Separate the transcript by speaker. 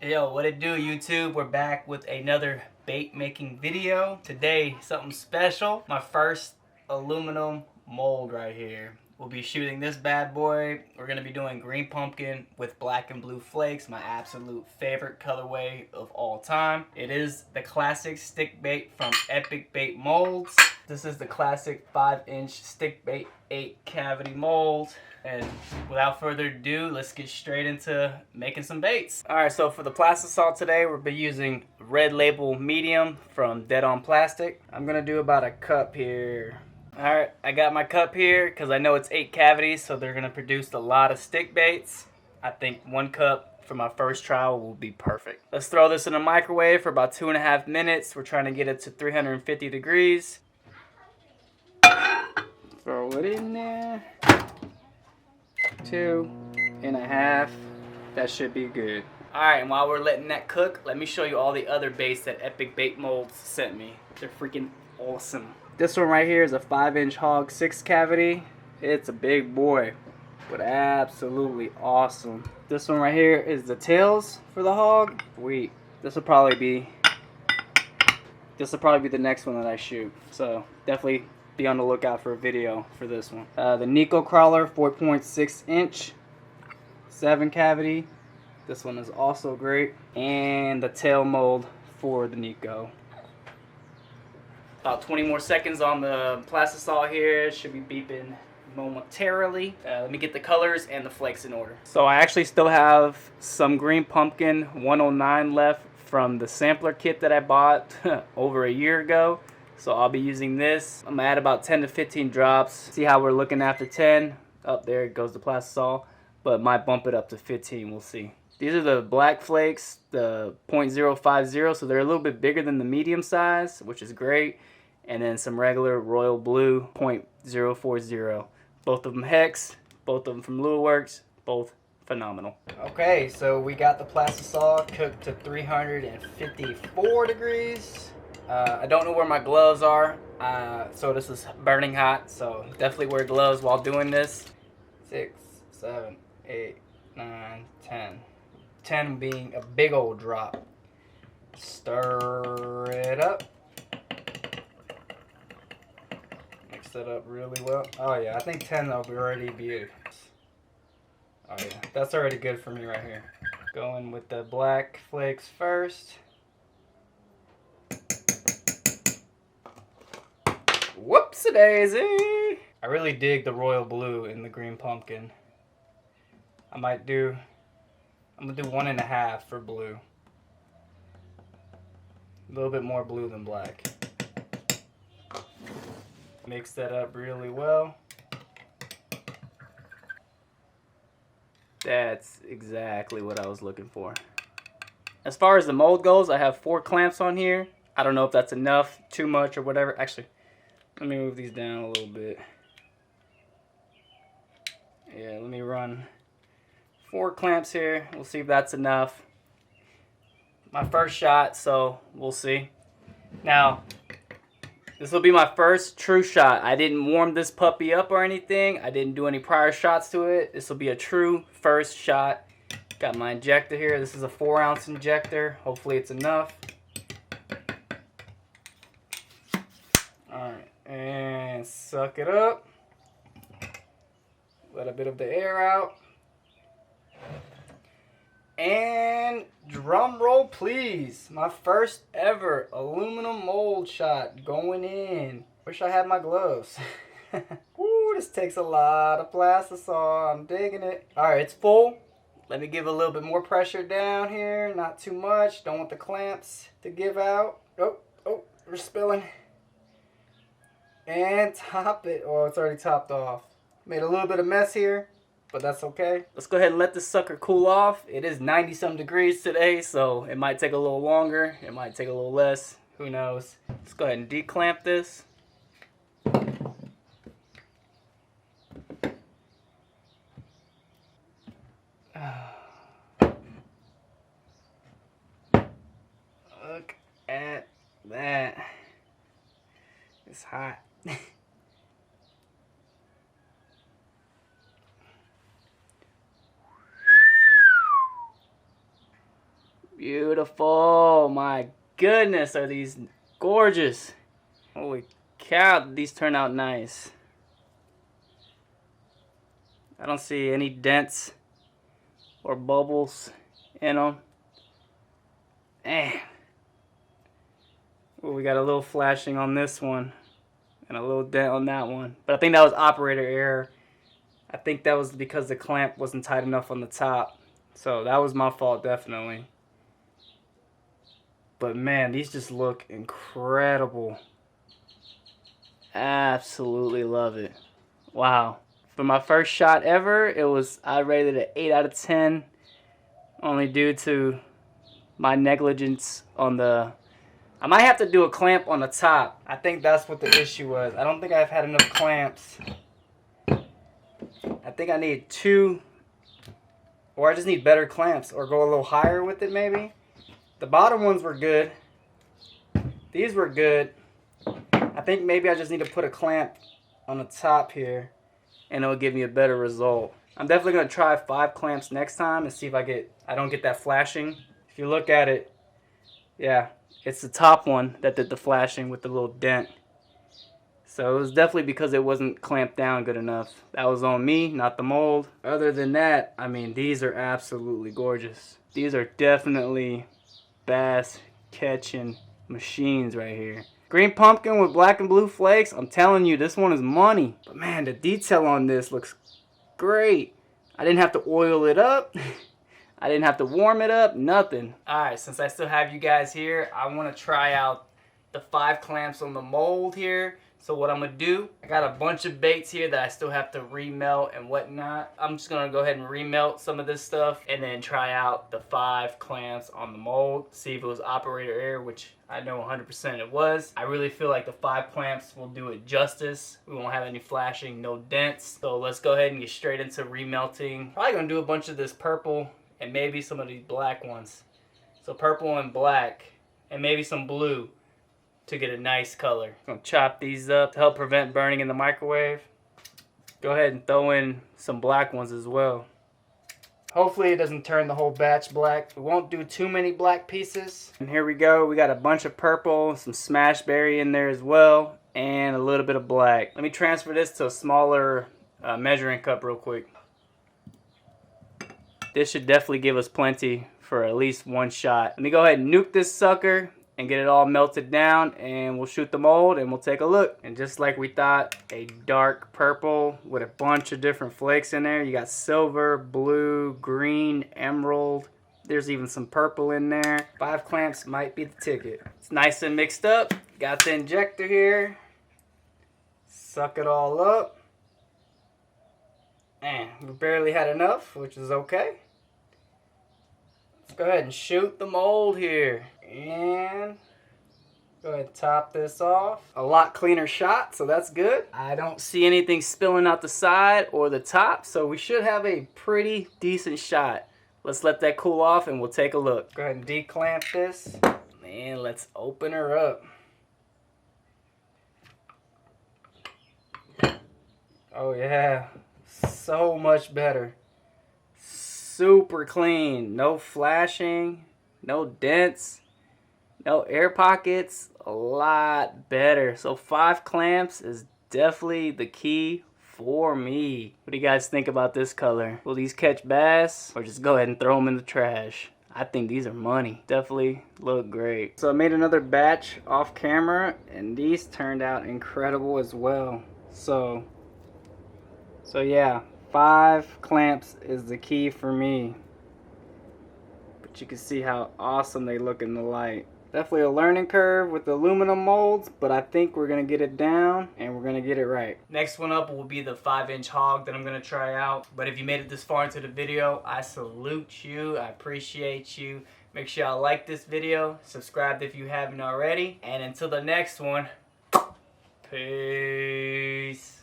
Speaker 1: Yo, what it do, YouTube? We're back with another bait making video. Today, something special. My first aluminum mold right here. We'll be shooting this bad boy. We're gonna be doing green pumpkin with black and blue flakes, my absolute favorite colorway of all time. It is the classic stick bait from Epic Bait Molds. This is the classic 5-inch stick bait 8 cavity mold. And without further ado, let's get straight into making some baits. Alright, so for the plastisol today, we'll be using Red Label Medium from Dead On Plastic. I'm gonna do about a cup here. Alright, I got my cup here because I know it's 8 cavities, so they're gonna produce a lot of stick baits. I think 1 cup for my first trial will be perfect. Let's throw this in a microwave for about 2.5 minutes. We're trying to get it to 350 degrees. Throw it in there. 2.5. That should be good. Alright, and while we're letting that cook, let me show you all the other baits that Epic Bait Molds sent me. They're freaking awesome. This one right here is a 5-inch hog 6 cavity. It's a big boy, but absolutely awesome. This one right here is the tails for the hog. Sweet. This will probably be the next one that I shoot. So definitely be on the lookout for a video for this one. The Nico Crawler 4.6 inch 7 cavity. This one is also great. And the tail mold for the Nico. About 20 more seconds on the plastisol here. Should be beeping momentarily. Let me get the colors and the flakes in order. So I actually still have some green pumpkin 109 left from the sampler kit that I bought over a year ago. So I'll be using this. I'm gonna add about 10 to 15 drops. See how we're looking after 10. Up there goes the plastisol, but might bump it up to 15. We'll see. These are the black flakes, the .050, so they're a little bit bigger than the medium size, which is great. And then some regular royal blue .040. Both of them hex, both of them from Lure Works, both phenomenal. Okay, so we got the plastisol cooked to 354 degrees. I don't know where my gloves are, so this is burning hot, so definitely wear gloves while doing this. 6, 7, 8, 9, 10. 10 being a big old drop. Stir it up. Mix it up really well. Oh yeah, I think 10 will already be. Oh yeah, that's already good for me right here. Going with the black flakes first. Whoopsie-daisy! I really dig the royal blue in the green pumpkin. I'm gonna do 1.5 for blue. A little bit more blue than black. Mix that up really well. That's exactly what I was looking for. As far as the mold goes, I have 4 clamps on here. I don't know if that's enough, too much, or whatever. Actually, let me move these down a little bit. Yeah, let me run 4 clamps here. We'll see if that's enough. My first shot, so we'll see. Now, this will be my first true shot. I didn't warm this puppy up or anything. I didn't do any prior shots to it. This will be a true first shot. Got my injector here. This is a 4-ounce injector. Hopefully it's enough. Alright, and suck it up. Let a bit of the air out. And drum roll please. My first ever aluminum mold shot going in. Wish I had my gloves. Ooh, this takes a lot of plastisol. I'm digging it. Alright, it's full. Let me give a little bit more pressure down here. Not too much. Don't want the clamps to give out. Oh, we're spilling. And top it. Oh, it's already topped off. Made a little bit of mess here, but that's okay. Let's go ahead and let this sucker cool off. It is 90-some degrees today, so it might take a little longer. It might take a little less. Who knows? Let's go ahead and declamp this. Look at that. It's hot. Beautiful. My goodness, are these gorgeous. Holy cow, these turn out nice. I don't see any dents or bubbles in them. Man. Ooh, we got a little flashing on this one and a little dent on that one. But I think that was operator error. I think that was because the clamp wasn't tight enough on the top. So that was my fault, definitely. But man, these just look incredible. Absolutely love it. Wow. For my first shot ever, I rated it 8 out of 10. Only due to my negligence on the... I might have to do a clamp on the top. I think that's what the issue was. I don't think I've had enough clamps. I think I need 2, or I just need better clamps, or go a little higher with it maybe. The bottom ones were good. These were good. I think maybe I just need to put a clamp on the top here, and it'll give me a better result. I'm definitely gonna try 5 clamps next time and see if I don't get that flashing. If you look at it, yeah, it's the top one that did the flashing with the little dent. So it was definitely because it wasn't clamped down good enough. That was on me, not the mold. Other than that, I mean, these are absolutely gorgeous. These are definitely bass catching machines right here. Green pumpkin with black and blue flakes. I'm telling you, this one is money. But man, the detail on this looks great. I didn't have to oil it up. I didn't have to warm it up, nothing. Alright, since I still have you guys here, I want to try out the 5 clamps on the mold here. So what I'm going to do, I got a bunch of baits here that I still have to remelt and whatnot. I'm just going to go ahead and remelt some of this stuff and then try out the 5 clamps on the mold. See if it was operator error, which I know 100% it was. I really feel like the 5 clamps will do it justice. We won't have any flashing, no dents. So let's go ahead and get straight into remelting. Probably going to do a bunch of this purple and maybe some of these black ones. So purple and black and maybe some blue to get a nice color. I'm gonna chop these up to help prevent burning in the microwave. Go ahead and throw in some black ones as well. Hopefully it doesn't turn the whole batch black. We won't do too many black pieces. And here we go. We got a bunch of purple, some smash berry in there as well, and a little bit of black. Let me transfer this to a smaller measuring cup real quick. This should definitely give us plenty for at least 1 shot. Let me go ahead and nuke this sucker and get it all melted down, and we'll shoot the mold and we'll take a look. And just like we thought, a dark purple with a bunch of different flakes in there. You got silver, blue, green, emerald. There's even some purple in there. 5 clamps might be the ticket. It's nice and mixed up. Got the injector here. Suck it all up. And we barely had enough, which is okay. Let's go ahead and shoot the mold here. And go ahead and top this off. A lot cleaner shot, so that's good. I don't see anything spilling out the side or the top, so we should have a pretty decent shot. Let's let that cool off and we'll take a look. Go ahead and declamp this. And let's open her up. Oh yeah, so much better. Super clean, no flashing, no dents. No air pockets, a lot better. So 5 clamps is definitely the key for me. What do you guys think about this color? Will these catch bass or just go ahead and throw them in the trash? I think these are money. Definitely look great. So I made another batch off camera and these turned out incredible as well. So yeah, 5 clamps is the key for me. But you can see how awesome they look in the light. Definitely a learning curve with the aluminum molds, but I think we're going to get it down and we're going to get it right. Next one up will be the 5-inch hog that I'm going to try out. But if you made it this far into the video, I salute you. I appreciate you. Make sure y'all like this video, subscribe if you haven't already, and until the next one, peace.